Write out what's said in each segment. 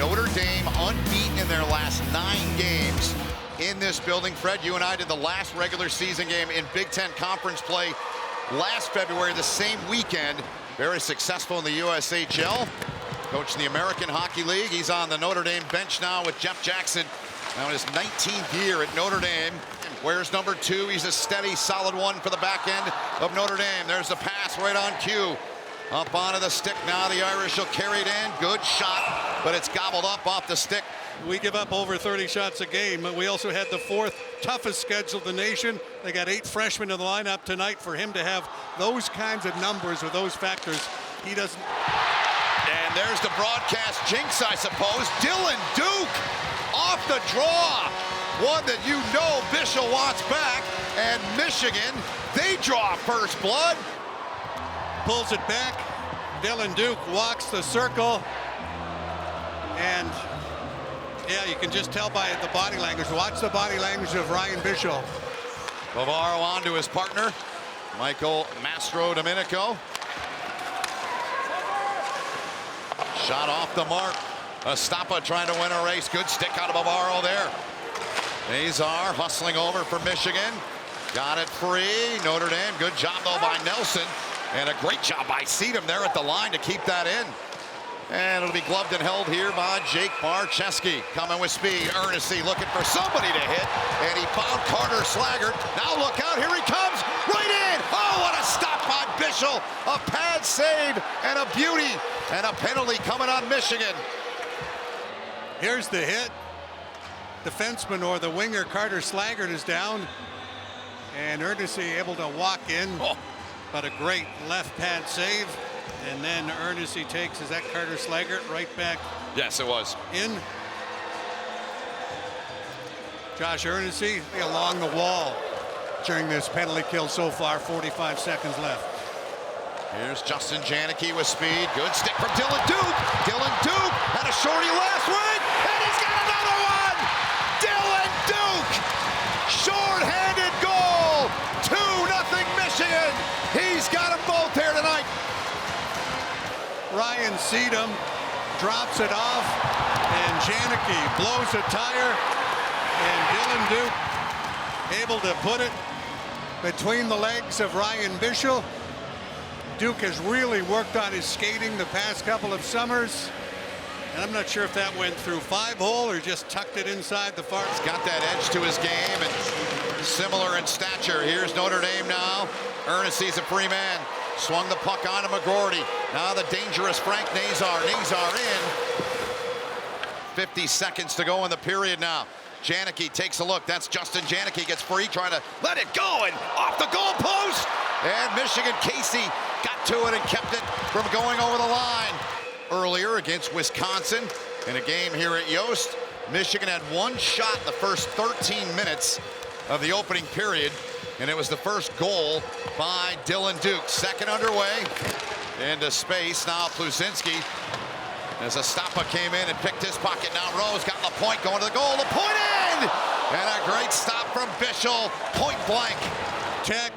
Notre Dame unbeaten in their last 9 games in this building. Fred, you and I did the last regular season game in Big Ten conference play last February, the same weekend. Very successful in the USHL. Coach in the American Hockey League. He's on the Notre Dame bench now with Jeff Jackson. Now in his 19th year at Notre Dame. Wears number 2. He's a steady, solid one for the back end of Notre Dame. There's the pass right on cue. Up onto the stick now. The Irish will carry it in. Good shot, but it's gobbled up off the stick. We give up over 30 shots a game. We also had the 4th toughest schedule in the nation. They got 8 freshmen in the lineup tonight. For him to have those kinds of numbers or those factors, he doesn't. And there's the broadcast jinx, I suppose. Dylan Duke off the draw. One that you know Bishel wants back. And Michigan, they draw first blood. Pulls it back. Dylan Duke walks the circle. And yeah, you can just tell by the body language. Watch the body language of Ryan Bishel. Bavaro on to his partner, Michael Mastro Domenico. Shot off the mark. Estapa trying to win a race. Good stick out of Bavaro there. Nazar hustling over for Michigan. Got it free. Notre Dame. Good job, though, by Nelson. And a great job by Seedham there at the line to keep that in. And it'll be gloved and held here by Jake Barcheski. Coming with speed. Earnesty looking for somebody to hit. And he found Carter Slaggert. Now look out. Here he comes. Right in. Oh, what a stop by Bishel. A pad save and a beauty. And a penalty coming on Michigan. Here's the hit. Defenseman or the winger Carter Slaggert is down. And Earnesty able to walk in. Oh. But a great left pad save. And then Earnesty takes, is that Carter Slaggert, right back? Yes, it was. In. Josh Earnesty along the wall during this penalty kill so far. 45 seconds left. Here's Justin Janicki with speed. Good stick from Dylan Duke. Dylan Duke had a shorty last week. And he's got another one. Dylan Duke. Short-handed goal. 2-0 Michigan. He's got them both here tonight. Ryan Seedham drops it off, and Janicki blows a tire, and Dylan Duke able to put it between the legs of Ryan Bishel. Duke has really worked on his skating the past couple of summers, and I'm not sure if that went through 5-hole or just tucked it inside the far. He's got that edge to his game and similar in stature. Here's Notre Dame now. Earnesty's a free man. Swung the puck on to McGroarty. Now the dangerous Frank Nazar. Nazar in. 50 seconds to go in the period now. Janicki takes a look. That's Justin Janicki. Gets free, trying to let it go, and off the goal post. And Michigan Casey got to it and kept it from going over the line. Earlier against Wisconsin in a game here at Yost, Michigan had 1 shot in the first 13 minutes of the opening period. And it was the first goal by Dylan Duke. Second underway into space. Now Plusinski, as Estapa came in and picked his pocket. Now Rose got the point going to the goal. The point in! And a great stop from Bishel. Point blank. Check.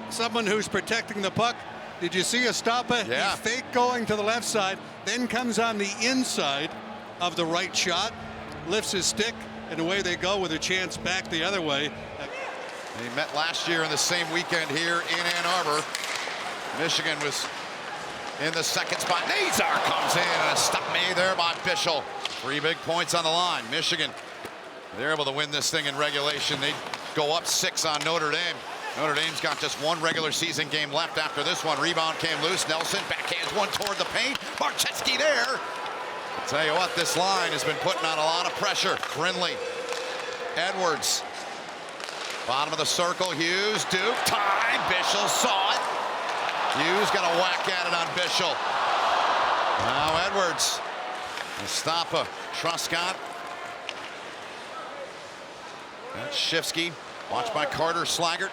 Someone who's protecting the puck. Did you see Estapa? Yeah. He fake going to the left side, then comes on the inside of the right shot, lifts his stick, and away they go with a chance back the other way. They met last year in the same weekend here in Ann Arbor. Michigan was in the second spot. Nazar comes in and a stop made there by Bishel. 3 big points on the line. Michigan, they're able to win this thing in regulation. They go up 6 on Notre Dame. Notre Dame's got just 1 regular season game left after this one. Rebound came loose. Nelson backhands one toward the paint. Barcheski there. I'll tell you what, this line has been putting on a lot of pressure. Brindley, Edwards. Bottom of the circle, Hughes, Duke, time, Bishel saw it. Hughes got a whack at it on Bishel. Now Edwards, Estapa, Truscott. That's Shifsky, watched by Carter Slaggert.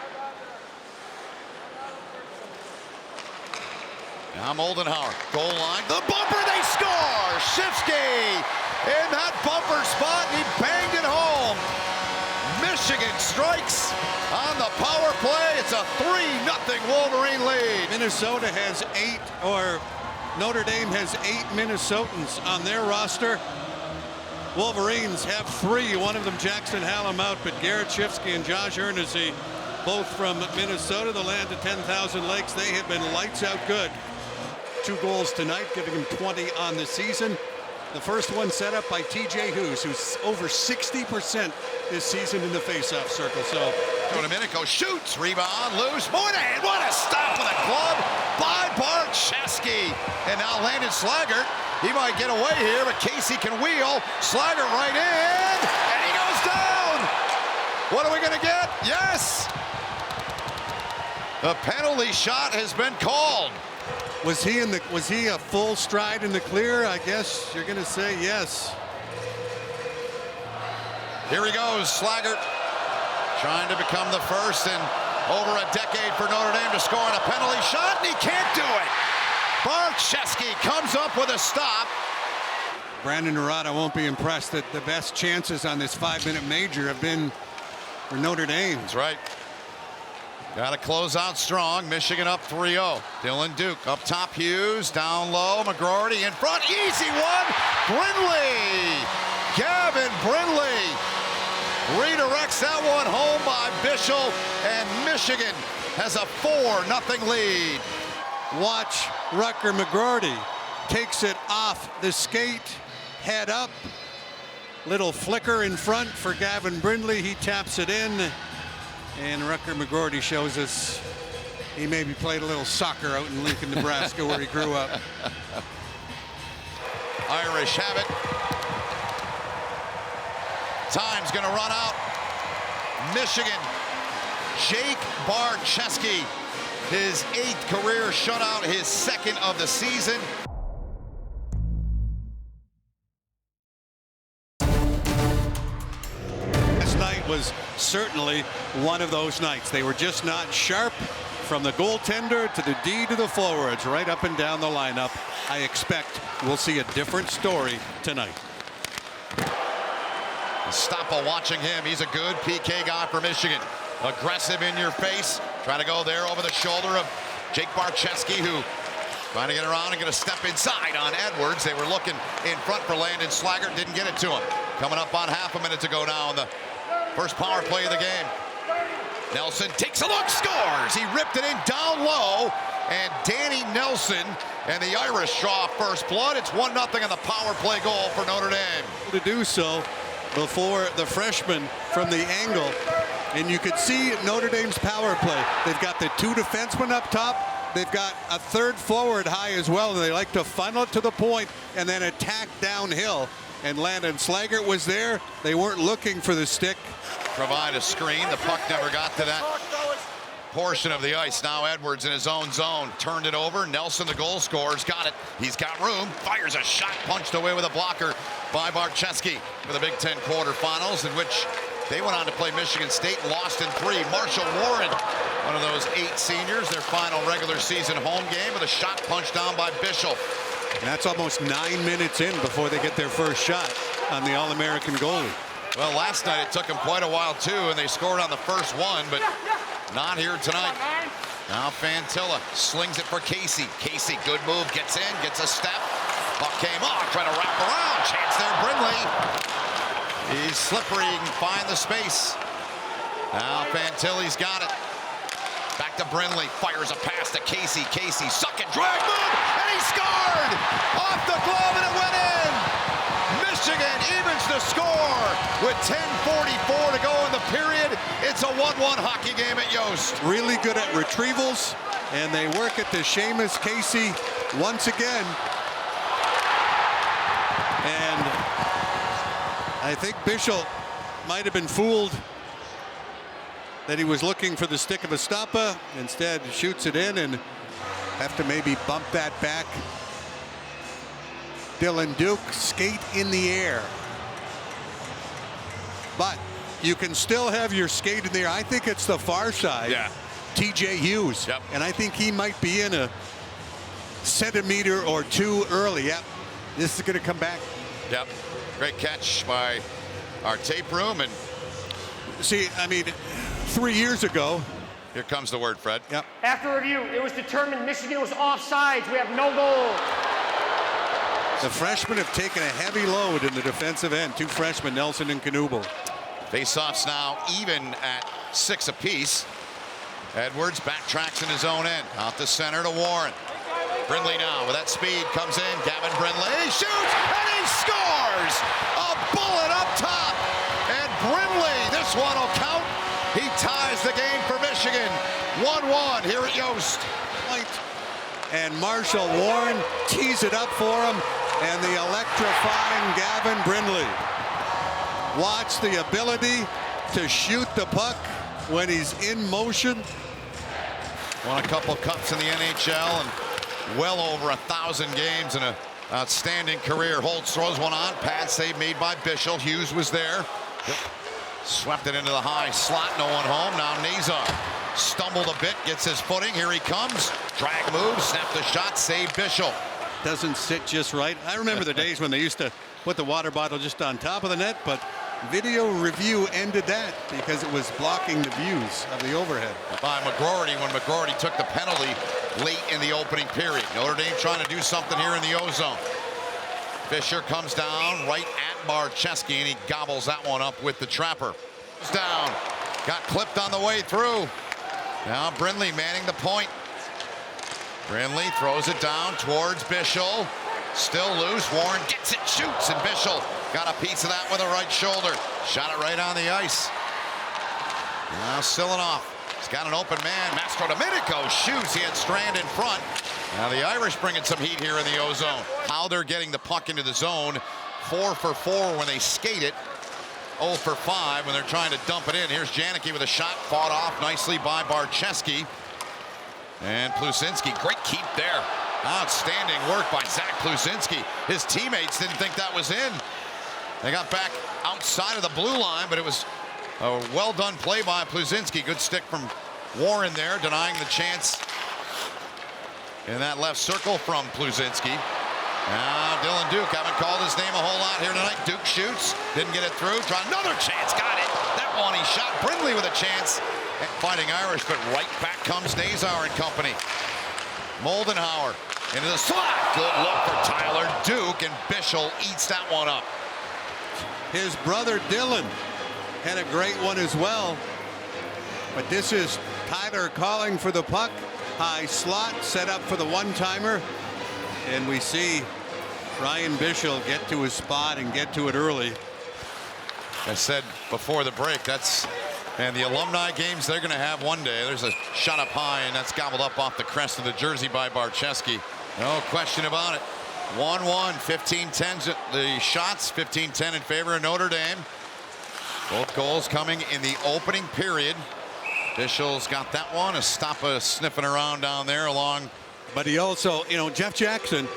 Now Moldenhauer, goal line, the bumper, they score! Shifsky in that bumper spot, and he banged it home. Michigan strikes on the power play. It's a 3-0 Wolverine lead. Minnesota has 8 or Notre Dame has 8 Minnesotans on their roster. Wolverines have 3, one of them Jackson Hallam out, but Garrett Shifsky and Josh Ernest, both from Minnesota, the land of 10,000 lakes. They have been lights out good. 2 goals tonight, giving him 20 on the season. The first one set up by TJ Hughes, who's over 60% this season in the faceoff circle. So Domenico shoots, rebound, loose, Moynihan, what a stop with a glove by Barczewski. And now Landon Slaggert, he might get away here, but Casey can wheel. Slaggert right in, and he goes down. What are we gonna get? Yes! The penalty shot has been called. was he a full stride in the clear? I guess you're gonna say yes. Here he goes, Slaggert, trying to become the first in over a decade for Notre Dame to score on a penalty shot, and he can't do it. Barczewski comes up with a stop. Brandon Arata won't be impressed that the best chances on this 5-minute major have been for Notre Dame. That's right. Got to close out strong. Michigan up 3-0. Dylan Duke up top. Hughes down low. McGroarty in front. Easy one. Brindley. Gavin Brindley redirects that one home by Bischel, and Michigan has a 4-0 lead. Watch Rucker McGroarty takes it off the skate, head up, little flicker in front for Gavin Brindley. He taps it in, and Rucker McGroarty shows us he maybe played a little soccer out in Lincoln, Nebraska, where he grew up. Irish have it. Time's going to run out. Michigan, Jake Barczewski, his 8th career shutout, his 2nd of the season. This night was certainly one of those nights. They were just not sharp from the goaltender to the D to the forwards, right up and down the lineup. I expect we'll see a different story tonight. Stoppa watching him. He's a good PK guy for Michigan. Aggressive in your face. Trying to go there over the shoulder of Jake Barczewski, who trying to get around and going to step inside on Edwards. They were looking in front for Landon Slaggert. Didn't get it to him. Coming up on half a minute to go now in the first power play of the game. Nelson takes a look, scores. He ripped it in down low, and Danny Nelson and the Irish draw first blood. It's 1-0 on the power play goal for Notre Dame. To do so before the freshman from the angle, and you could see Notre Dame's power play. They've got the 2 defensemen up top. They've got a 3rd forward high as well, and they like to funnel it to the point and then attack downhill. And Landon Slaggert was there. They weren't looking for the stick. Provide a screen. The puck never got to that portion of the ice. Now Edwards in his own zone. Turned it over. Nelson, the goal scorer's got it. He's got room. Fires a shot. Punched away with a blocker by Barczewski for the Big Ten quarterfinals, in which they went on to play Michigan State and lost in 3. Marshall Warren, one of those 8 seniors, their final regular season home game, with a shot punched down by Bischel. And that's almost 9 minutes in before they get their first shot on the All-American goalie. Well, last night it took them quite a while too, and they scored on the first one, but not here tonight. Now Fantilla slings it for Casey. Casey, good move, gets in, gets a step. Puck came off, trying to wrap around. Chance there, Brindley. He's slippery, he can find the space. Now Fantilli's got it. Back to Brindley, fires a pass to Casey. Casey, suck and drag move, and he scored! Off the glove, and it went in! Michigan evens the score with 10:44 to go in the period. It's a 1-1 hockey game at Yost. Really good at retrievals, and they work at the Seamus Casey once again. And I think Bischel might have been fooled that he was looking for the stick of Estapa. Instead, shoots it in and have to maybe bump that back. Dylan Duke, skate in the air. But you can still have your skate in the air. I think it's the far side. Yeah. TJ Hughes. Yep. And I think he might be in a centimeter or 2 early. Yep. This is going to come back. Yep. Great catch by our tape room. And see, I mean, 3 years ago, Here comes the word, Fred. Yep. After review, it was determined Michigan was offsides. We have no goal. The freshmen have taken a heavy load in the defensive end. Two freshmen, Nelson and Knubel. Faceoffs now even at 6 apiece. Edwards backtracks in his own end. Out the center to Warren. Brindley now with that speed comes in. Gavin Brindley shoots and he scores! A bullet up top. And Brindley, this one will count. He ties the game for Michigan. 1-1 here at Yost. And Marshall Warren tees it up for him. And the electrifying Gavin Brindley. Watch the ability to shoot the puck when he's in motion. Won a couple cups in the NHL and well over 1,000 games in an outstanding career. Holtz throws one on. Pad save made by Bischel. Hughes was there. Swept it into the high slot. No one home. Now Nazar stumbled a bit. Gets his footing. Here he comes. Drag move. Snap the shot. Save Bischel. Doesn't sit just right. I remember the days when they used to put the water bottle just on top of the net, but video review ended that because it was blocking the views of the overhead. By McGroarty when McGroarty took the penalty late in the opening period. Notre Dame trying to do something here in the O-zone. Fisher comes down right at Barczewski and he gobbles that one up with the trapper. Down. Got clipped on the way through. Now Brindley manning the point. Brindley throws it down towards Bischel. Still loose. Warren gets it, shoots, and Bischel got a piece of that with a right shoulder. Shot it right on the ice. Now Silanoff. He's got an open man. Mastro Domenico shoots. He had Strand in front. Now the Irish bringing some heat here in the O-zone. How they're getting the puck into the zone. 4 for 4 when they skate it. 0 for 5 when they're trying to dump it in. Here's Janicki with a shot fought off nicely by Barczewski. And Plusinski, great keep there. Outstanding work by Zach Plusinski. His teammates didn't think that was in. They got back outside of the blue line, but it was a well done play by Plusinski. Good stick from Warren there, denying the chance in that left circle from Plusinski. Now Dylan Duke, haven't called his name a whole lot here tonight. Duke shoots, didn't get it through. Try another chance, got it. That one he shot. Brindley with a chance. Fighting Irish, but right back comes Nazar and company. Moldenhauer into the slot. Good look for Tyler Duke, and Bischel eats that one up. His brother Dylan had a great one as well. But this is Tyler calling for the puck. High slot set up for the one-timer. And we see Ryan Bischel get to his spot and get to it early. I said before the break, and the alumni games they're going to have one day. There's a shot up high, and that's gobbled up off the crest of the jersey by Barczewski. No question about it. 1-1, 15-10 the shots, 15-10 in favor of Notre Dame. Both goals coming in the opening period. Bischel's got that one. Estapa sniffing around down there along. But he also, Jeff Jackson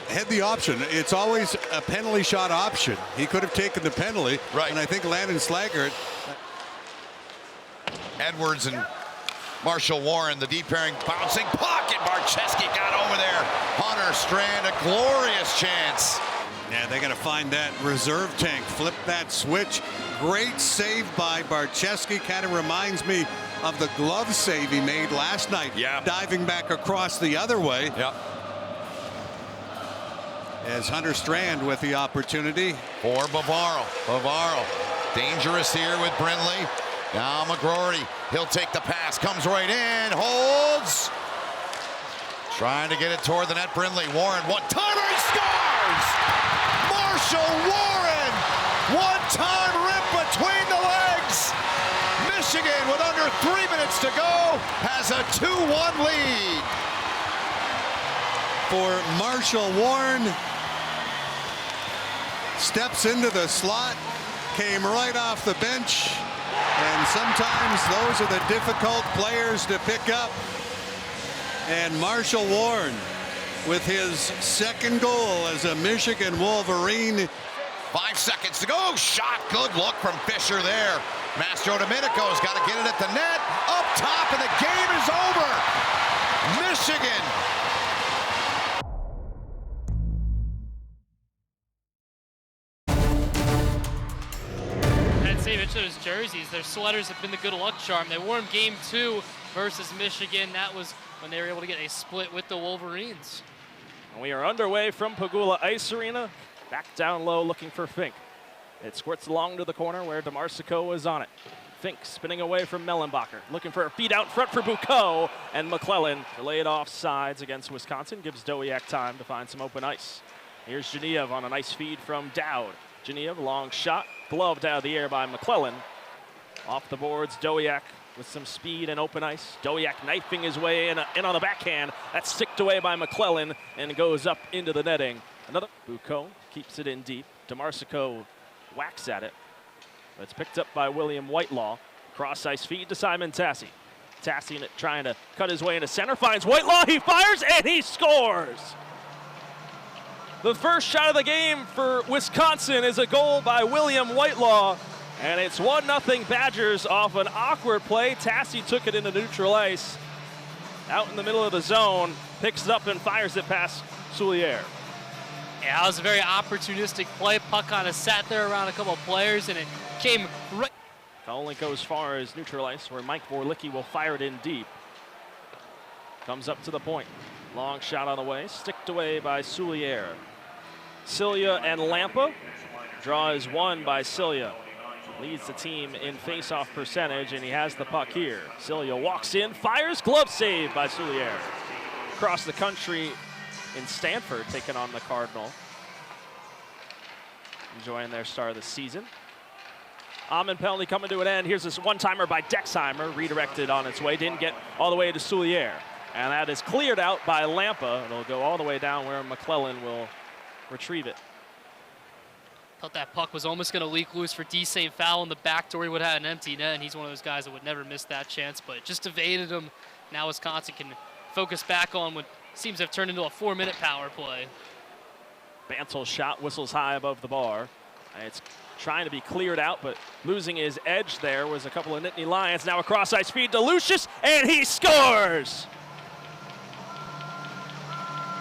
had the option. It's always a penalty shot option. He could have taken the penalty. Right. And I think Landon Slaggert. Edwards and Marshall Warren, the deep pairing, bouncing puck, and Barczewski got over there. Hunter Strand, a glorious chance. Yeah, they got to find that reserve tank, flip that switch. Great save by Barczewski. Kind of reminds me of the glove save he made last night. Yeah. Diving back across the other way. Yep. As Hunter Strand with the opportunity. For Bavaro. Bavaro dangerous here with Brindley. Now McGroarty, he'll take the pass, comes right in, holds. Trying to get it toward the net, Brindley. Warren, one-timer, he scores! Marshall Warren, one-time rip between the legs. Michigan, with under 3 minutes to go, has a 2-1 lead. For Marshall Warren, steps into the slot, came right off the bench. And sometimes those are the difficult players to pick up. And Marshall Warren with his second goal as a Michigan Wolverine. 5 seconds to go. Shot. Good look from Fisher there. Mastro Domenico's got to get it at the net. Up top, and the game is over. Michigan. And save it. mentioned those jerseys. Their sweaters have been the good luck charm. They wore them game 2 versus Michigan. That was when they were able to get a split with the Wolverines. And we are underway from Pagula Ice Arena. Back down low looking for Fink. It squirts along to the corner where DeMarsico is on it. Fink spinning away from Mellenbacher. Looking for a feed out front for Bucco. And McClellan delayed off sides against Wisconsin. Gives Dowiak time to find some open ice. Here's Genev on a nice feed from Dowd. Genev, long shot, gloved out of the air by McClellan. Off the boards, Dowiak with some speed and open ice. Dowiak knifing his way in on the backhand. That's sticked away by McClellan and goes up into the netting. Another Bucco keeps it in deep. DeMarsico whacks at it. It's picked up by William Whitelaw. Cross ice feed to Simon Tassi. Tassi trying to cut his way into center, finds Whitelaw, he fires and he scores! The first shot of the game for Wisconsin is a goal by William Whitelaw, and it's 1-0 Badgers off an awkward play. Tassi took it into neutral ice, out in the middle of the zone, picks it up and fires it past Soulier. Yeah, that was a very opportunistic play. Puck kind of sat there around a couple of players, and it came right. Only goes far as neutral ice, where Mike Vorlicki will fire it in deep. Comes up to the point. Long shot on the way, sticked away by Soulier. Cilia and Lampa. Draw is won by Cilia. Leads the team in face-off percentage, and he has the puck here. Cilia walks in, fires, glove save by Soulier. Across the country in Stanford, taking on the Cardinal. Enjoying their start of the season. Almond penalty coming to an end. Here's this one-timer by Dexheimer, redirected on its way. Didn't get all the way to Soulier. And that is cleared out by Lampa. It'll go all the way down where McClellan will retrieve it. Thought that puck was almost going to leak loose for D. St. Fowl in the back door. He would have had an empty net, and he's one of those guys that would never miss that chance, but just evaded him. Now Wisconsin can focus back on what seems to have turned into a 4-minute power play. Bantel's shot whistles high above the bar. It's trying to be cleared out, but losing his edge there was a couple of Nittany Lions. Now a cross-ice feed to Lucius, and he scores!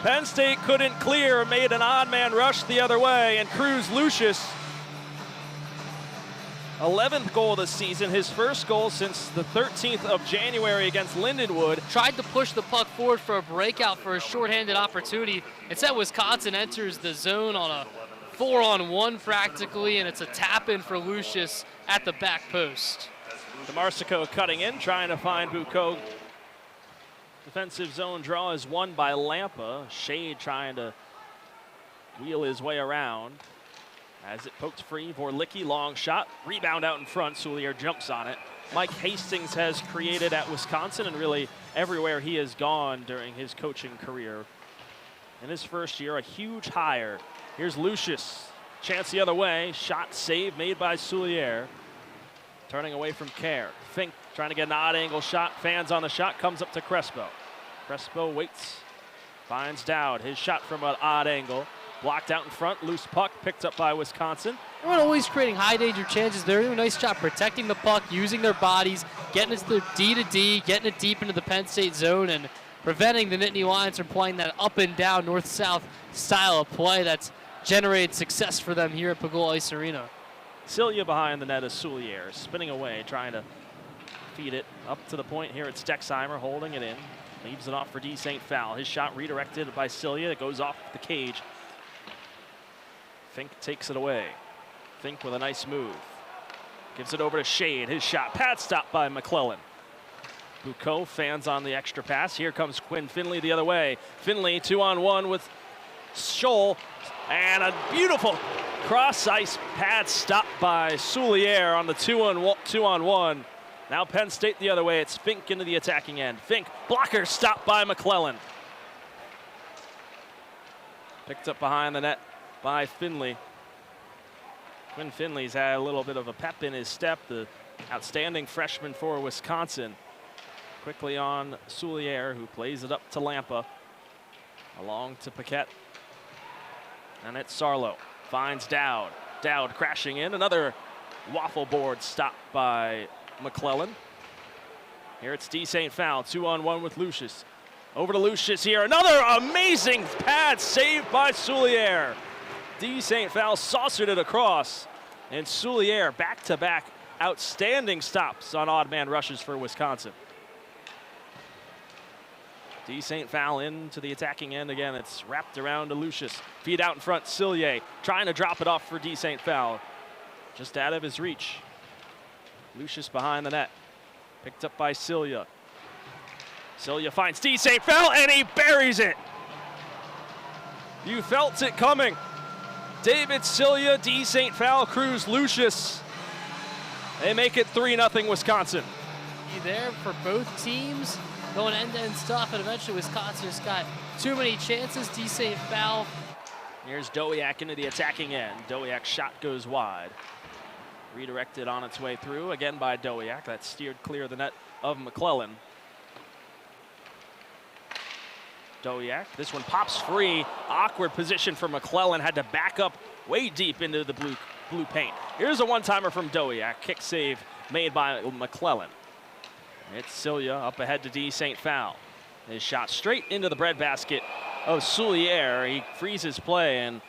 Penn State couldn't clear, made an odd man rush the other way, and Cruz Lucius, 11th goal of the season, his first goal since the 13th of January against Lindenwood. Tried to push the puck forward for a breakout for a shorthanded opportunity. Instead, Wisconsin enters the zone on a 4-on-1 practically, and it's a tap-in for Lucius at the back post. DeMarsico cutting in, trying to find Bucco. Defensive zone draw is won by Lampa. Shade trying to wheel his way around. As it poked free, Vorlicki, long shot. Rebound out in front, Soulier jumps on it. Mike Hastings has created at Wisconsin and really everywhere he has gone during his coaching career. In his first year, a huge hire. Here's Lucius, chance the other way. Shot save made by Soulier. Turning away from Kerr. Fink trying to get an odd angle shot. Fans on the shot, comes up to Crespo. Crespo waits, finds Dowd. His shot from an odd angle. Blocked out in front, loose puck, picked up by Wisconsin. They're not always creating high danger chances. They're doing a nice job protecting the puck, using their bodies, getting it to the D to D, getting it deep into the Penn State zone, and preventing the Nittany Lions from playing that up and down north-south style of play that's generated success for them here at Pagula Ice Arena. Cilia behind the net is Soulier, spinning away, trying to feed it up to the point here. It's Dexheimer holding it in. Leaves it off for D. St. Fowl. His shot redirected by Cilia. It goes off the cage. Fink takes it away. Fink with a nice move. Gives it over to Shade. His shot pad stopped by McClellan. Bucco fans on the extra pass. Here comes Quinn Finley the other way. Finley 2-on-1 with Scholl. And a beautiful cross-ice pad stopped by Soulier on the 2-on-1. Now Penn State the other way. It's Fink into the attacking end. Fink, blocker stopped by McClellan. Picked up behind the net by Finley. Quinn Finley's had a little bit of a pep in his step, the outstanding freshman for Wisconsin. Quickly on Soulier, who plays it up to Lampa. Along to Paquette. And it's Sarlo. Finds Dowd. Dowd crashing in. Another waffle board stopped by McClellan. Here it's D. St. Fowl, 2-on-1 with Lucius. Over to Lucius here. Another amazing pad saved by Soulier. D. St. Fowl saucered it across. And Soulier back-to-back outstanding stops on odd man rushes for Wisconsin. D. St. Foul into the attacking end again. It's wrapped around to Lucius. Feed out in front, Cillier trying to drop it off for D. St. Foul. Just out of his reach. Lucius behind the net. Picked up by Cillier. Cillier finds D. St. Foul and he buries it. You felt it coming. David Cillier, D. St. Foul, Cruz, Lucius. They make it 3-0 Wisconsin. There for both teams. Going end-to-end stuff, and eventually Wisconsin just got too many chances. D. St. Foul. Here's Dowiak into the attacking end. Dowiak's shot goes wide. Redirected on its way through, again by Dowiak. That steered clear of the net of McClellan. Dowiak, this one pops free. Awkward position for McClellan. Had to back up way deep into the blue paint. Here's a one-timer from Dowiak. Kick save made by McClellan. It's Cillier up ahead to D. St. Foul. His shot straight into the breadbasket of Cillier. He freezes play, and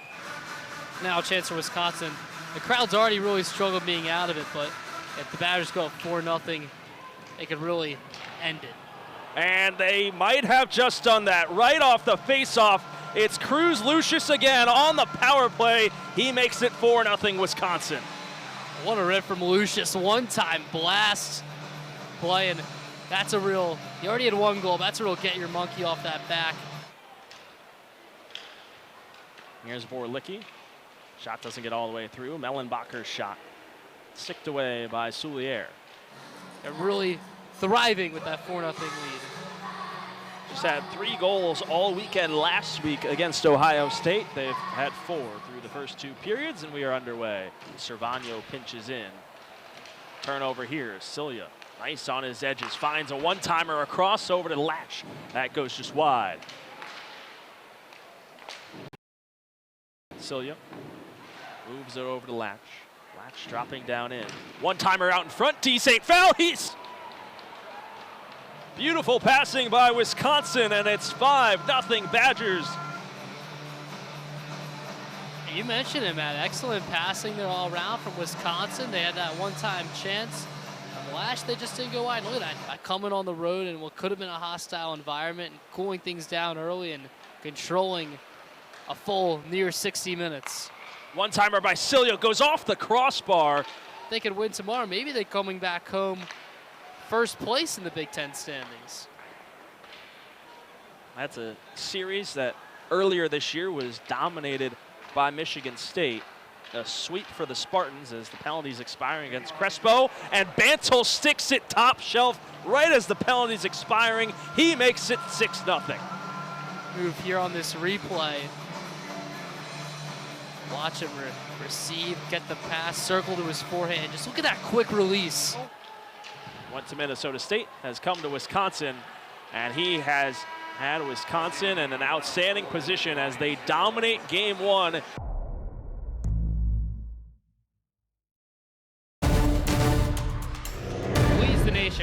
now a chance for Wisconsin. The crowd's already really struggled being out of it, but if the Badgers go up 4-0, they could really end it. And they might have just done that. Right off the face-off, it's Cruz Lucius again on the power play. He makes it 4-0 Wisconsin. What a rip from Lucius. One-time blast play, and that's a real, he already had one goal. That's a real get your monkey off that back. Here's Borlicki. Shot doesn't get all the way through. Mellenbacher's shot sticked away by Cillier. They're really thriving with that 4-0 lead. Just had 3 goals all weekend last week against Ohio State. They've had 4 through the first 2 periods, and we are underway. Cervano pinches in. Turnover here, Cillier. Nice on his edges, finds a one-timer across over to Latch. That goes just wide. Cillier moves it over to Latch. Latch dropping down in. One-timer out in front, D. St. Foul. He's beautiful passing by Wisconsin, and it's 5-0 Badgers. You mentioned it, Matt. Excellent passing there all around from Wisconsin. They had that one-time chance. Lash, they just didn't go wide. Look at that, coming on the road in what could have been a hostile environment and cooling things down early and controlling a full near 60 minutes. One-timer by Cillier goes off the crossbar. They could win tomorrow. Maybe they're coming back home first place in the Big Ten standings. That's a series that earlier this year was dominated by Michigan State. A sweep for the Spartans as the penalty's expiring against Crespo, and Bantle sticks it top shelf right as the penalty's expiring. He makes it 6-0. Move here on this replay. Watch him receive, get the pass, circle to his forehand. Just look at that quick release. Went to Minnesota State, has come to Wisconsin, and he has had Wisconsin in an outstanding position as they dominate game 1.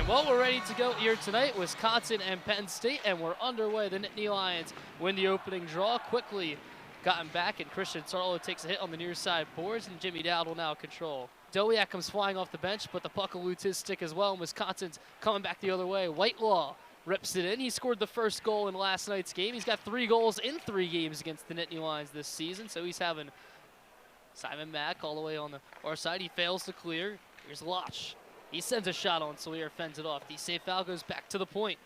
Well, we're ready to go here tonight. Wisconsin and Penn State, and we're underway. The Nittany Lions win the opening draw quickly. Gotten back, and Christian Sarlo takes a hit on the near side boards, and Jimmy Dowd will now control. Dowiak comes flying off the bench, but the puck eludes his stick as well, and Wisconsin's coming back the other way. Whitelaw rips it in. He scored the first goal in last night's game. He's got 3 goals in 3 games against the Nittany Lions this season, so he's having Simon Mack all the way on the far side. He fails to clear. Here's Lotch. He sends a shot on Cillier, fends it off. D. St. Foul goes back to the point.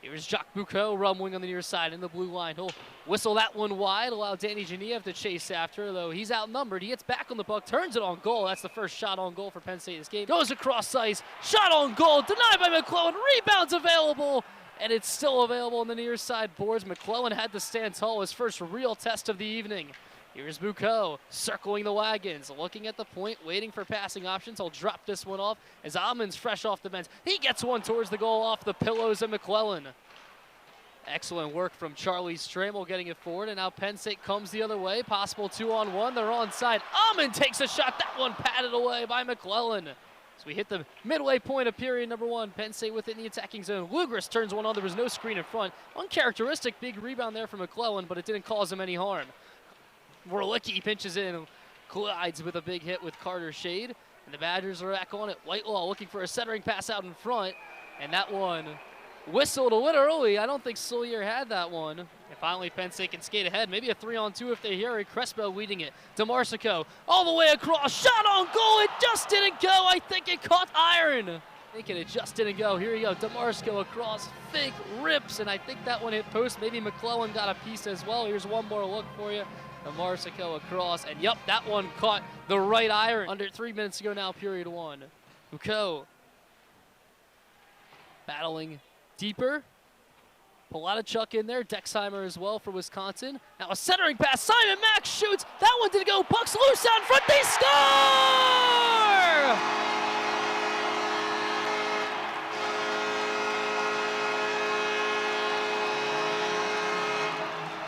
Here's Jacques Bucco rumbling on the near side in the blue line. He'll whistle that one wide, allow Danny Genev to chase after, though he's outnumbered. He gets back on the puck, turns it on goal. That's the first shot on goal for Penn State this game. Goes across ice, shot on goal, denied by McClellan. Rebound's available, and it's still available on the near side boards. McClellan had to stand tall, his first real test of the evening. Here's Bucco circling the wagons, looking at the point, waiting for passing options. I'll drop this one off as Almond's fresh off the bench. He gets one towards the goal off the pillows of McClellan. Excellent work from Charlie Stramel getting it forward, and now Penn State comes the other way. Possible 2-on-1, they're onside. Almond takes a shot, that one patted away by McClellan. So we hit the midway point of period number 1. Penn State within the attacking zone. Lugris turns one on, there was no screen in front. Uncharacteristic big rebound there from McClellan, but it didn't cause him any harm. Borlicki pinches in, collides with a big hit with Carter Shade. And the Badgers are back on it. Whitelaw looking for a centering pass out in front. And that one whistled a little early. I don't think Solier had that one. And finally, Penn State can skate ahead. Maybe a 3-on-2 if they hear it. Crespo leading it. DeMarsico all the way across. Shot on goal. It just didn't go. I think it caught iron. Thinking it just didn't go. Here we go. DeMarsico across. Fink rips. And I think that one hit post. Maybe McClellan got a piece as well. Here's one more look for you. DeMarsico across. And yep, that one caught the right iron. Under 3 minutes to go now, period one. Foucault battling deeper. Chuck in there. Dexheimer as well for Wisconsin. Now a centering pass. Simon Mack shoots. That one didn't go. Puck's loose out in front. They score!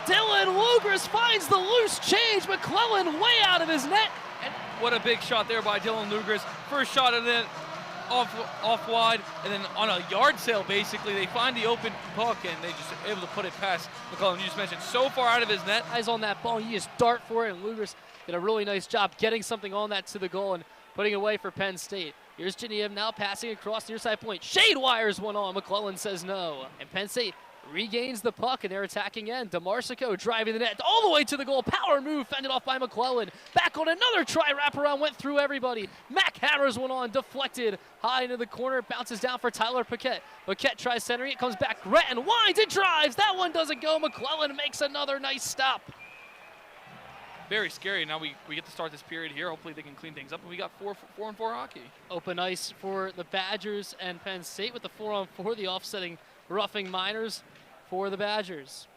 Dylan Lugris finds the loose change. McClellan way out of his net. And what a big shot there by Dylan Lugris. First shot and then off wide, and then on a yard sale, basically, they find the open puck, and they just able to put it past McClellan. You just mentioned so far out of his net. Eyes on that ball, you just dart for it, and Lugris did a really nice job getting something on that to the goal and putting it away for Penn State. Here's Geneva now passing across the near side point. Shade wires one on. McClellan says no. And Penn State regains the puck in their attacking end. DeMarsico driving the net all the way to the goal. Power move fended off by McClellan. Back on another try. Wraparound went through everybody. Mack hammers one on. Deflected high into the corner. Bounces down for Tyler Paquette. Paquette tries centering. It comes back. Gretton winds and drives. That one doesn't go. McClellan makes another nice stop. Very scary. Now we get to start this period here. Hopefully they can clean things up. And we got 4-on-4 hockey. Open ice for the Badgers and Penn State with the 4-on-4. The offsetting roughing Miners for the Badgers.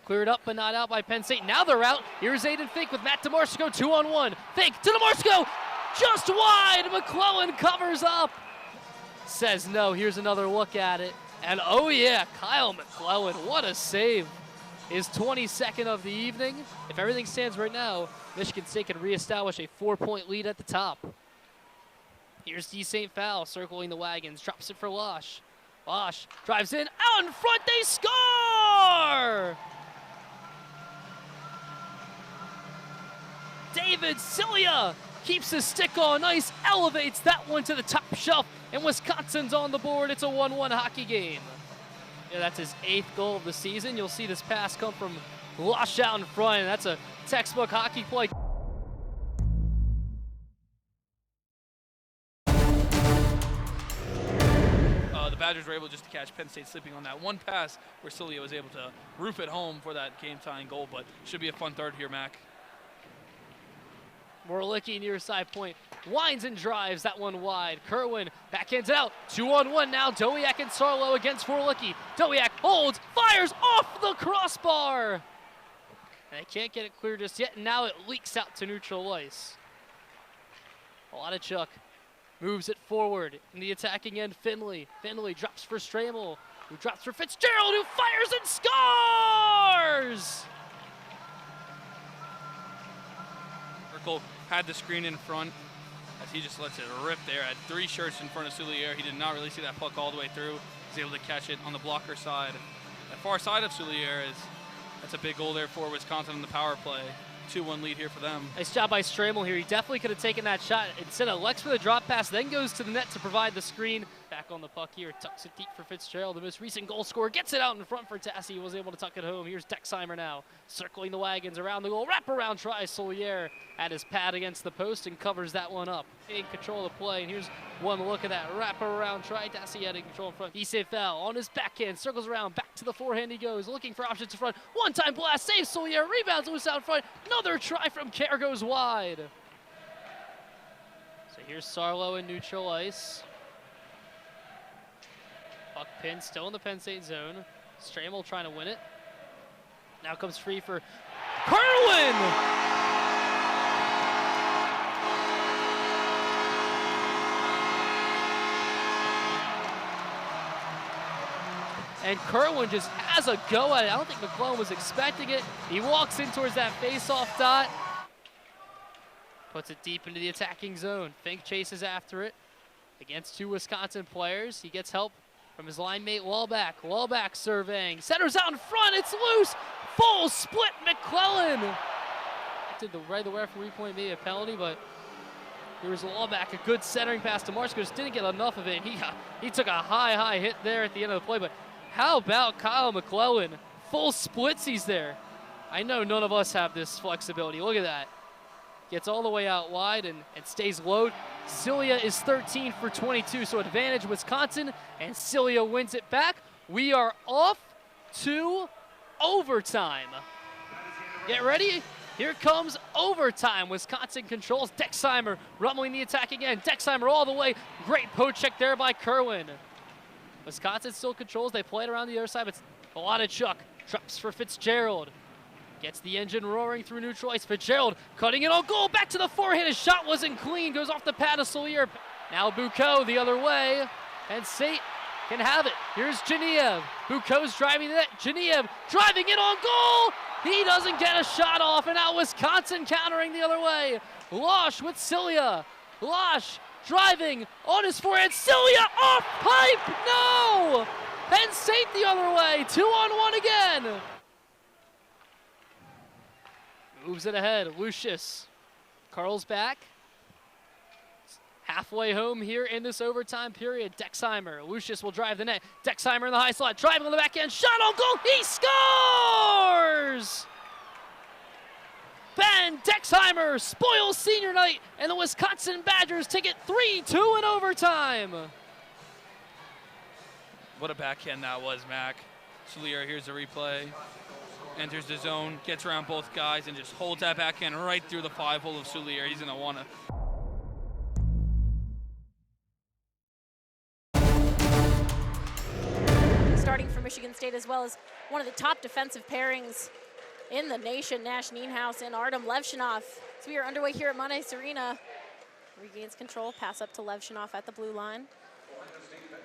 Cleared up but not out by Penn State. Now they're out. Here's Aiden Fink with Matt DeMarsico, 2-on-1. Fink to DeMarsico, just wide. McClellan covers up. Says no. Here's another look at it. And oh yeah, Kyle McClellan, what a save. His 22nd of the evening. If everything stands right now, Michigan State can reestablish a 4-point lead at the top. Here's D. St. Fowl circling the wagons, drops it for Losh. Losh drives in, out in front, they score! David Cilia keeps his stick on ice, elevates that one to the top shelf, and Wisconsin's on the board. It's a 1-1 hockey game. Yeah, that's his 8th goal of the season. You'll see this pass come from Losh out in front, and that's a textbook hockey play. The Badgers were able just to catch Penn State slipping on that one pass where Cilia was able to roof it home for that game-tying goal, but should be a fun third here, Mac. Morlicki near side point, winds and drives that one wide. Kerwin backhands it out, 2-on-1 now. Dowiak and Sarlo against Morlicki. Dowiak holds, fires off the crossbar. And they can't get it clear just yet, and now it leaks out to neutral ice. Chuck moves it forward in the attacking end. Finley drops for Stramel, who drops for Fitzgerald, who fires and scores! Merkel had the screen in front as he just lets it rip there. Had 3 shirts in front of Soulier. He did not really see that puck all the way through. He was able to catch it on the blocker side. The far side of Soulier that's a big goal there for Wisconsin in the power play. 2-1 lead here for them. Nice job by Stramel here. He definitely could have taken that shot. Instead, elects for the drop pass, then goes to the net to provide the screen. Back on the puck here, tucks it deep for Fitzgerald, the most recent goal scorer. Gets it out in front for Tassi. He was able to tuck it home. Here's Dexheimer now, circling the wagons around the goal. Wraparound try. Solier at his pad against the post and covers that one up. In control of the play, and here's one look at that wraparound try. Tassi had in control in front. Issei fell on his backhand, circles around, back to the forehand he goes, looking for options in front. One-time blast, saves Solier, rebounds loose out in front. Another try from Kerr goes wide. So here's Sarlo in neutral ice. Puck pin still in the Penn State zone. Stramel trying to win it. Now comes free for Kerwin! And Kerwin just has a go at it. I don't think McClellan was expecting it. He walks in towards that face-off dot. Puts it deep into the attacking zone. Fink chases after it against 2 Wisconsin players. He gets help from his line mate Wallback. Wallback surveying. Centers out in front. It's loose. Full split McClellan. Did the right of the referee point maybe a penalty, but Here was Lawback, a good centering pass to Marsko, just didn't get enough of it. He took a high hit there at the end of the play, but how about Kyle McClellan? Full splitsies there. I know none of us have this flexibility. Look at that. Gets all the way out wide and stays low. Cilia is 13 for 22, so advantage Wisconsin, and Cilia wins it back. We are off to overtime. Get ready. Here comes overtime. Wisconsin controls. Dexheimer rummeling the attack again. Dexheimer all the way. Great poke check there by Kerwin. Wisconsin still controls. They play it around the other side, but a lot of Chuck. Drops for Fitzgerald. Gets the engine roaring through neutral ice. Fitzgerald cutting it on goal. Back to the forehand. His shot wasn't clean. Goes off the pad of Solier. Now Bucco the other way. And Sate can have it. Here's Geniev. Bucco's driving it. Geniev driving it on goal. He doesn't get a shot off, and now Wisconsin countering the other way. Losh with Cilia. Losh driving on his forehand. Cilia off pipe. No! And Sate the other way. 2-on-1 again. Moves it ahead. Lucius. Carl's back. Halfway home here in this overtime period. Dexheimer. Lucius will drive the net. Dexheimer in the high slot. Driving on the backhand. Shot on goal. He scores! Ben Dexheimer spoils senior night, and the Wisconsin Badgers take it 3-2 in overtime. What a backhand that was, Mac. Solier, here's the replay. Enters the zone, gets around both guys, and just holds that backhand right through the 5-hole of Solier. He's going to want to. Starting for Michigan State, as well as one of the top defensive pairings in the nation, Nash Nienhaus and Artem Levshinov. So we are underway here at Montes Arena. Regains control, pass up to Levshinov at the blue line.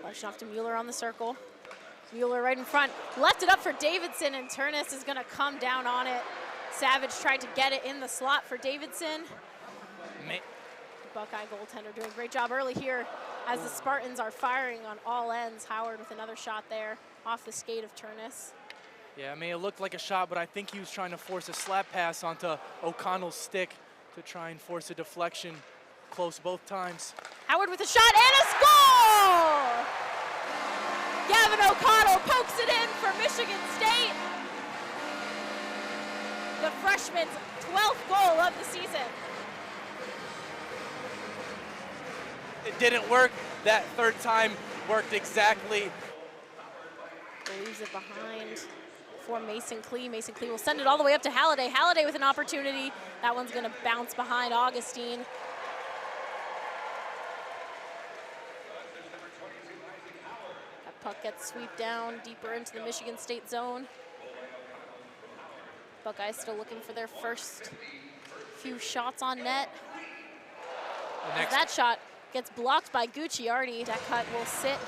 Levshinov to Mueller on the circle. Mueller right in front, left it up for Davidson, and Turnus is gonna come down on it. Savage tried to get it in the slot for Davidson. Buckeye goaltender doing a great job early here as the Spartans are firing on all ends. Howard with another shot there off the skate of Turnus. Yeah, I mean, it looked like a shot, but I think he was trying to force a slap pass onto O'Connell's stick to try and force a deflection. Close both times. Howard with a shot and a score! Gavin O'Connell pokes it in for Michigan State. The freshman's 12th goal of the season. It didn't work. That third time worked exactly. Leaves it behind for Mason Klee. Mason Klee will send it all the way up to Halliday. Halliday with an opportunity. That one's going to bounce behind Augustine. That puck gets swept down deeper into the Michigan State zone. Buckeyes still looking for their first few shots on net. That shot gets blocked by Gucciardi. That cut will sit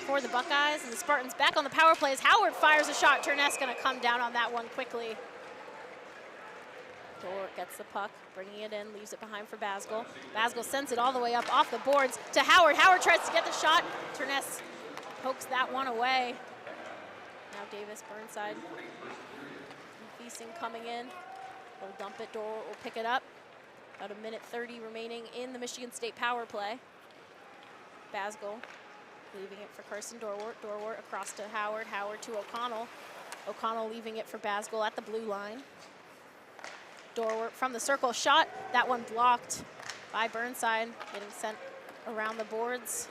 for the Buckeyes, and the Spartans back on the power play as Howard fires a shot. Turness gonna come down on that one quickly. Dort gets the puck, bringing it in, leaves it behind for Basgall. Basgall sends it all the way up off the boards to Howard. Howard tries to get the shot. Turness pokes that one away. Now Davis, Burnside. Thiessen coming in. They'll dump it, Dort will pick it up. About 1:30 remaining in the Michigan State power play. Basgall leaving it for Carson Dorwart. Dorwart across to Howard. Howard to O'Connell. O'Connell leaving it for Basgall at the blue line. Dorwart from the circle shot. That one blocked by Burnside, getting sent around the boards.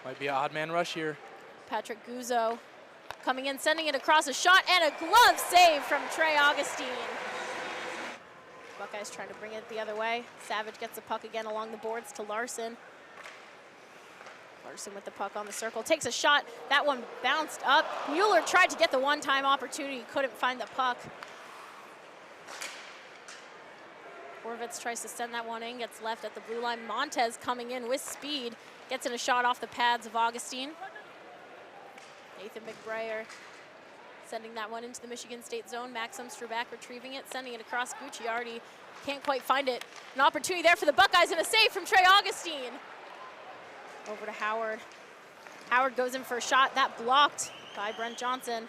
Might be an odd man rush here. Patrick Guzzo coming in, sending it across, a shot and a glove save from Trey Augustine. Buckeyes trying to bring it the other way. Savage gets the puck again along the boards to Larson. Larson with the puck on the circle, takes a shot. That one bounced up. Mueller tried to get the one-time opportunity, couldn't find the puck. Horvitz tries to send that one in, gets left at the blue line. Montez coming in with speed, gets in a shot off the pads of Augustine. Nathan McBrayer sending that one into the Michigan State zone. Maxim Strabak retrieving it, sending it across. Gucciardi can't quite find it. An opportunity there for the Buckeyes and a save from Trey Augustine. Over to Howard. Howard goes in for a shot. That blocked by Brent Johnson.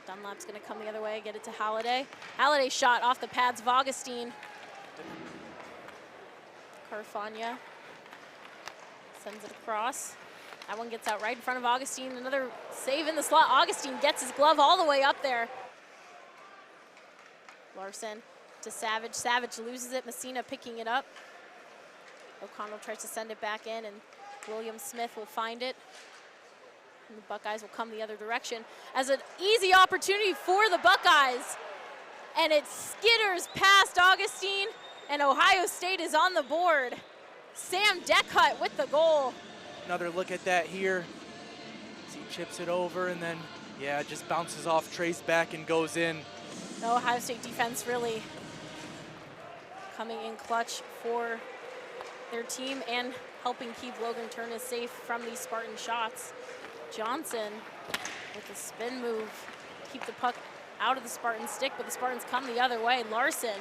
Dunlap's going to come the other way, get it to Halliday. Halliday shot off the pads of Augustine. Harfania sends it across. That one gets out right in front of Augustine. Another save in the slot. Augustine gets his glove all the way up there. Larson to Savage. Savage loses it. Messina picking it up. O'Connell tries to send it back in, and William Smith will find it. And the Buckeyes will come the other direction as an easy opportunity for the Buckeyes. And it skitters past Augustine, and Ohio State is on the board. Sam Deckhut with the goal. Another look at that here. As he chips it over, and then, yeah, it just bounces off Trey's back and goes in. The Ohio State defense really coming in clutch for their team and helping keep Logan Turnus safe from these Spartan shots. Johnson with a spin move, keep the puck out of the Spartan stick, but the Spartans come the other way. Larson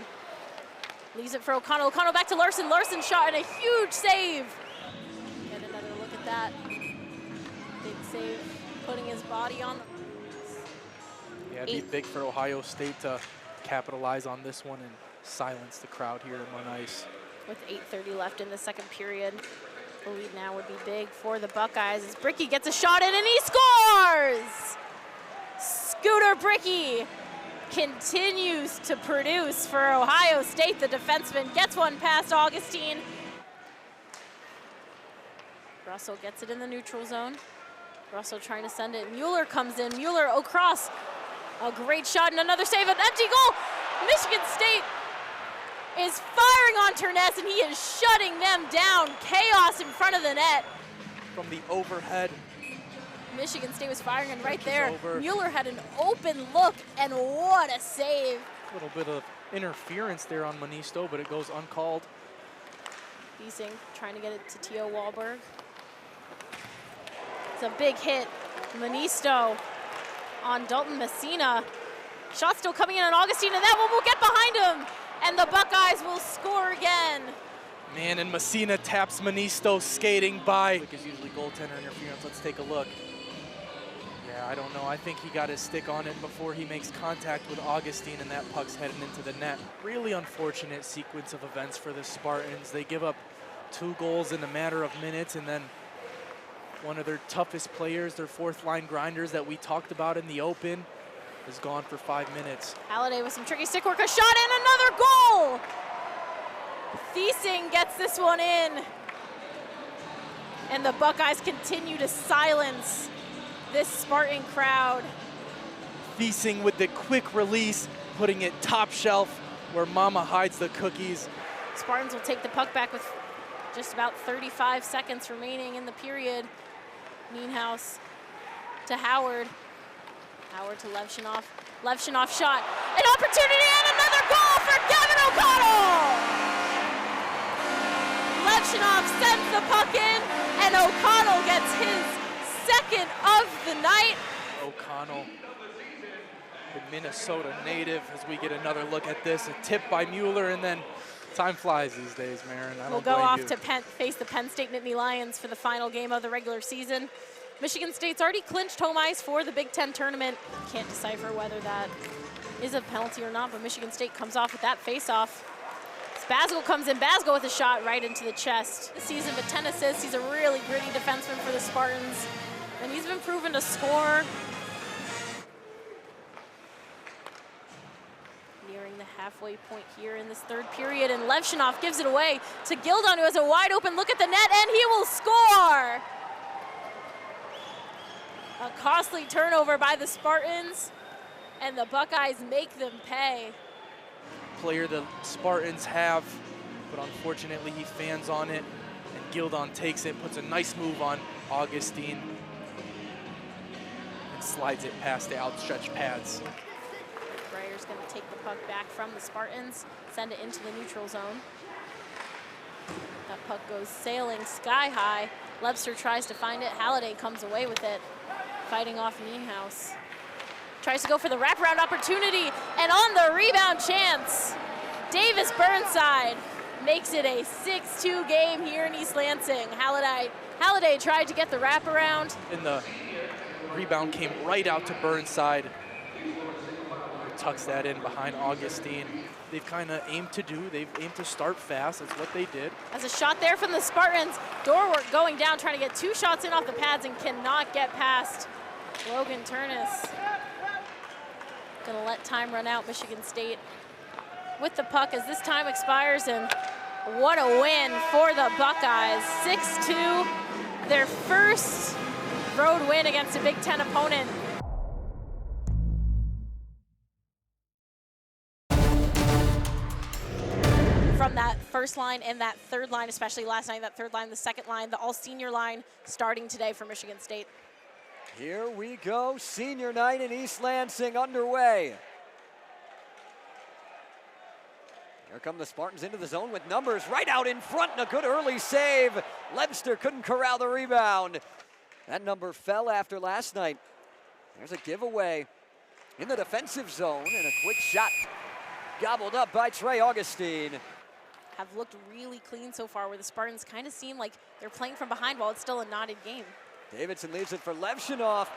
leaves it for O'Connell. O'Connell back to Larson. Larson shot and a huge save. Get another look at that. Big save, putting his body on. Yeah, it'd be big for Ohio State to capitalize on this one and silence the crowd here on ice. With 8:30 left in the second period, the lead now would be big for the Buckeyes as Bricky gets a shot in and he scores! Scooter Bricky continues to produce for Ohio State. The defenseman gets one past Augustine. Russell gets it in the neutral zone. Russell trying to send it. Mueller comes in. Mueller across. A great shot and another save, an empty goal. Michigan State is firing on Turness, and he is shutting them down. Chaos in front of the net. From the overhead. Michigan State was firing, and right there, over. Mueller had an open look, and what a save. A little bit of interference there on Manisto, but it goes uncalled. Beasing trying to get it to T.O. Wahlberg. It's a big hit. Manisto on Dalton Messina. Shot still coming in on Augustine, and that one will get behind him. And the Buckeyes will score again. Man, and Messina taps Manisto skating by. Like is usually goaltender interference. Let's take a look. Yeah, I don't know. I think he got his stick on it before he makes contact with Augustine, and that puck's heading into the net. Really unfortunate sequence of events for the Spartans. They give up 2 goals in a matter of minutes, and then one of their toughest players, their fourth line grinders that we talked about in the open, is gone for 5 minutes. Halliday with some tricky stick work, a shot and another goal! Thiesing gets this one in. And the Buckeyes continue to silence this Spartan crowd. Thiesing with the quick release, putting it top shelf where Mama hides the cookies. Spartans will take the puck back with just about 35 seconds remaining in the period. Nienhuis to Howard. Howard to Levshunov. Levshunov shot. An opportunity and another goal for Kevin O'Connell! Levshunov sends the puck in, and O'Connell gets his second of the night. O'Connell, the Minnesota native, as we get another look at this. A tip by Mueller, and then time flies these days, Marin. We'll go off to face the Penn State Nittany Lions for the final game of the regular season. Michigan State's already clinched home ice for the Big Ten tournament. Can't decipher whether that is a penalty or not, but Michigan State comes off with that face-off. Basgo comes in. Basgo with a shot right into the chest. This season, but 10 assists. He's a really gritty defenseman for the Spartans, and he's been proven to score. Nearing the halfway point here in this third period, and Levshunov gives it away to Gildon, who has a wide open look at the net, and he will score! A costly turnover by the Spartans, and the Buckeyes make them pay. Player the Spartans have, but unfortunately he fans on it, and Gildon takes it, puts a nice move on Augustine, and slides it past the outstretched pads. Breyer's going to take the puck back from the Spartans, send it into the neutral zone. That puck goes sailing sky high. Lebster tries to find it. Halliday comes away with it, fighting off Nienhuis. Tries to go for the wraparound opportunity, and on the rebound chance, Davis Burnside makes it a 6-2 game here in East Lansing. Halliday tried to get the wraparound. And the rebound came right out to Burnside, who tucks that in behind Augustine. they've kind of aimed to do. They've aimed to start fast. That's what they did. As a shot there from the Spartans, door work going down, trying to get 2 shots in off the pads and cannot get past Logan Turness. Gonna let time run out, Michigan State with the puck as this time expires, and what a win for the Buckeyes. 6-2, their first road win against a Big Ten opponent. From that first line and that third line, especially last night, that third line, the second line, the all-senior line starting today for Michigan State. Here we go, senior night in East Lansing underway. Here come the Spartans into the zone with numbers right out in front, and a good early save. Lebster couldn't corral the rebound. That number fell after last night. There's a giveaway in the defensive zone, and a quick shot gobbled up by Trey Augustine. Have looked really clean so far, where the Spartans kind of seem like they're playing from behind while it's still a knotted game. Davidson leaves it for Levshunov.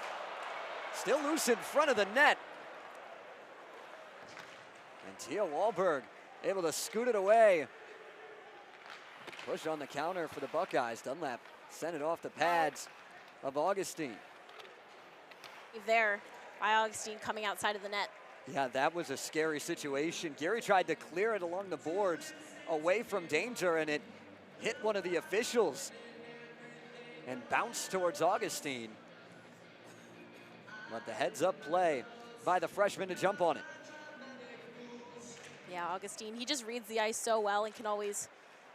Still loose in front of the net. And Tia Wahlberg able to scoot it away. Push on the counter for the Buckeyes. Dunlap sent it off the pads of Augustine. There by Augustine coming outside of the net. Yeah, that was a scary situation. Gary tried to clear it along the boards away from danger, and it hit one of the officials and bounced towards Augustine. But the heads-up play by the freshman to jump on it. Yeah, Augustine, he just reads the ice so well and can always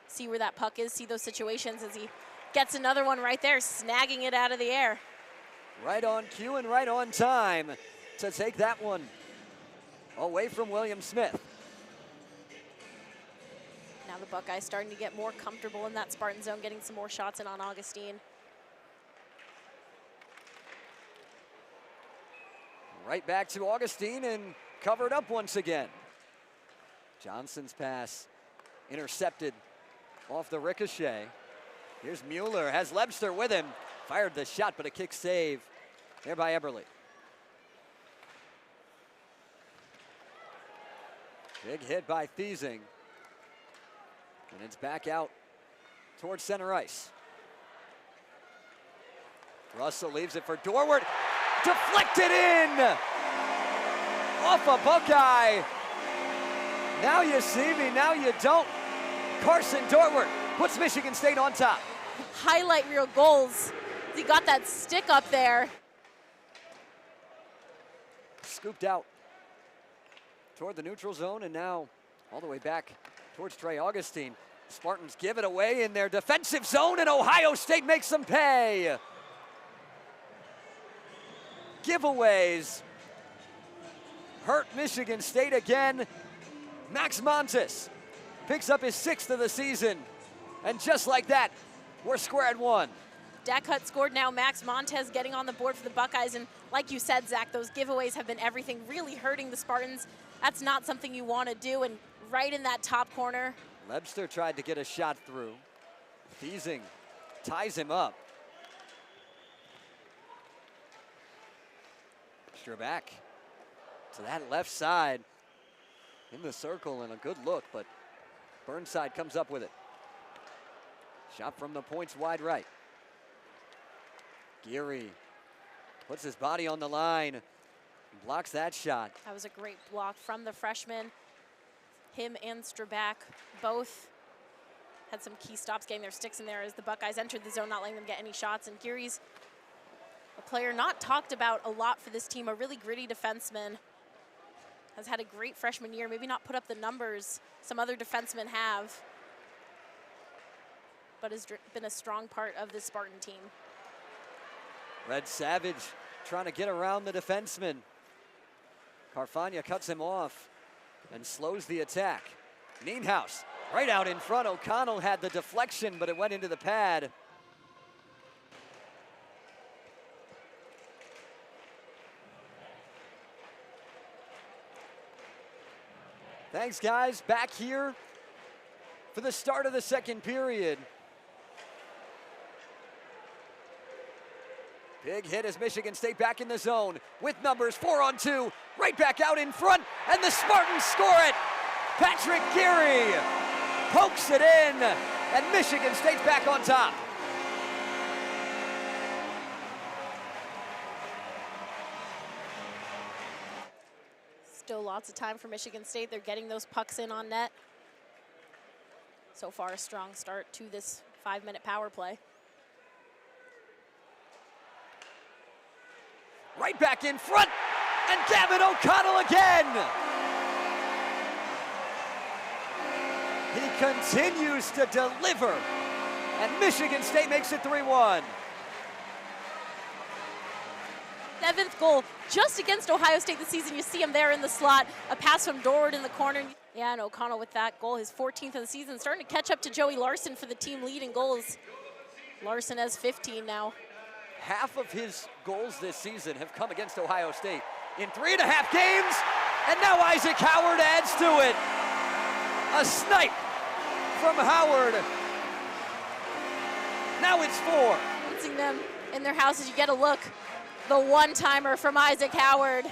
see where that puck is, see those situations as he gets another one right there, snagging it out of the air. Right on cue and right on time to take that one away from William Smith. Now the Buckeyes starting to get more comfortable in that Spartan zone, getting some more shots in on Augustine. Right back to Augustine and covered up once again. Johnson's pass intercepted off the ricochet. Here's Mueller, has Lebster with him. Fired the shot, but a kick save there by Eberle. Big hit by Thiesing. And it's back out towards center ice. Russell leaves it for Dorwart. Deflected in! Off a Buckeye. Now you see me, now you don't. Carson Dorwart puts Michigan State on top. Highlight reel goals. He got that stick up there. Scooped out toward the neutral zone, and now all the way back towards Trey Augustine. Spartans give it away in their defensive zone, and Ohio State makes them pay. Giveaways hurt Michigan State again. Max Montes picks up his 6th of the season, and just like that, we're square at one. Dak Hutt scored now. Max Montes getting on the board for the Buckeyes, and like you said, Zach, those giveaways have been everything, really hurting the Spartans. That's not something you want to do, and right in that top corner. Lebster tried to get a shot through. Thiesing ties him up. Strabak to that left side in the circle, and a good look, but Burnside comes up with it. Shot from the points wide right. Geary puts his body on the line and blocks that shot. That was a great block from the freshman. Him and Strabak both had some key stops, getting their sticks in there as the Buckeyes entered the zone, not letting them get any shots. And Geary's a player not talked about a lot for this team, a really gritty defenseman. Has had a great freshman year, maybe not put up the numbers some other defensemen have, but has been a strong part of this Spartan team. Red Savage trying to get around the defenseman. Carfagna cuts him off and slows the attack. Nienhuis right out in front. O'Connell had the deflection, but it went into the pad. Thanks, guys. Back here for the start of the second period. Big hit as Michigan State back in the zone with numbers 4-on-2, right back out in front, and the Spartans score it. Patrick Geary pokes it in, and Michigan State's back on top. Still lots of time for Michigan State. They're getting those pucks in on net. So far, a strong start to this 5-minute power play. Right back in front, and Gavin O'Connell again. He continues to deliver, and Michigan State makes it 3-1. 7th goal just against Ohio State this season. You see him there in the slot. A pass from Dorward in the corner. Yeah, and O'Connell with that goal, his 14th of the season, starting to catch up to Joey Larson for the team lead in goals. Larson has 15 now. Half of his goals this season have come against Ohio State in 3.5 games, and now Isaac Howard adds to it. A snipe from Howard. Now it's 4. Dancing them in their houses, you get a look. The one-timer from Isaac Howard.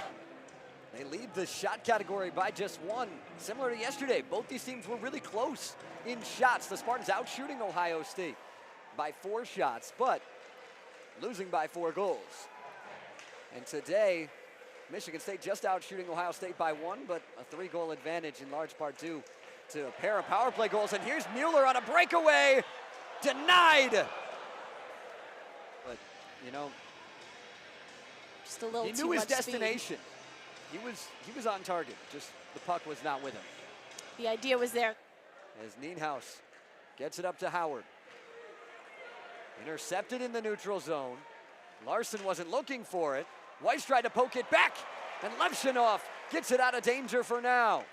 They lead the shot category by just 1. Similar to yesterday, both these teams were really close in shots. The Spartans out shooting Ohio State by 4 shots, but losing by 4 goals. And today, Michigan State just out shooting Ohio State by 1, but a 3-goal advantage in large part due to a pair of power play goals. And here's Mueller on a breakaway, denied. But, you know, just a little he too knew his much destination. He was on target, just the puck was not with him. Speed. The idea was there. As Nienhuis gets it up to Howard. Intercepted in the neutral zone. Larson wasn't looking for it. Weiss tried to poke it back, and Levshinov gets it out of danger for now.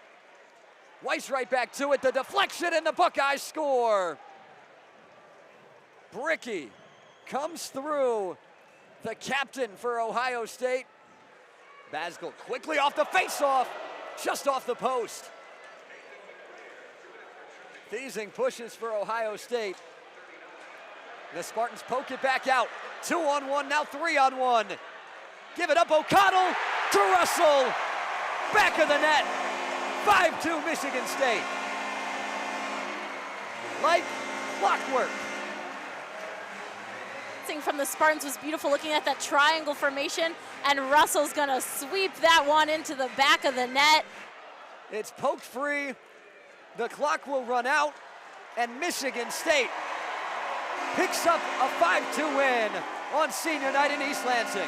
Weiss right back to it, the deflection, and the Buckeyes score. Bricky comes through, the captain for Ohio State. Basgall quickly off the faceoff, just off the post. Thiesing pushes for Ohio State. The Spartans poke it back out. 2-on-1, now 3-on-1. Give it up, O'Connell to Russell. Back of the net. 5-2 Michigan State. Like clockwork. From the Spartans was beautiful, looking at that triangle formation, and Russell's gonna sweep that one into the back of the net. It's poked free. The clock will run out, and Michigan State picks up a 5-2 win on senior night in East Lansing.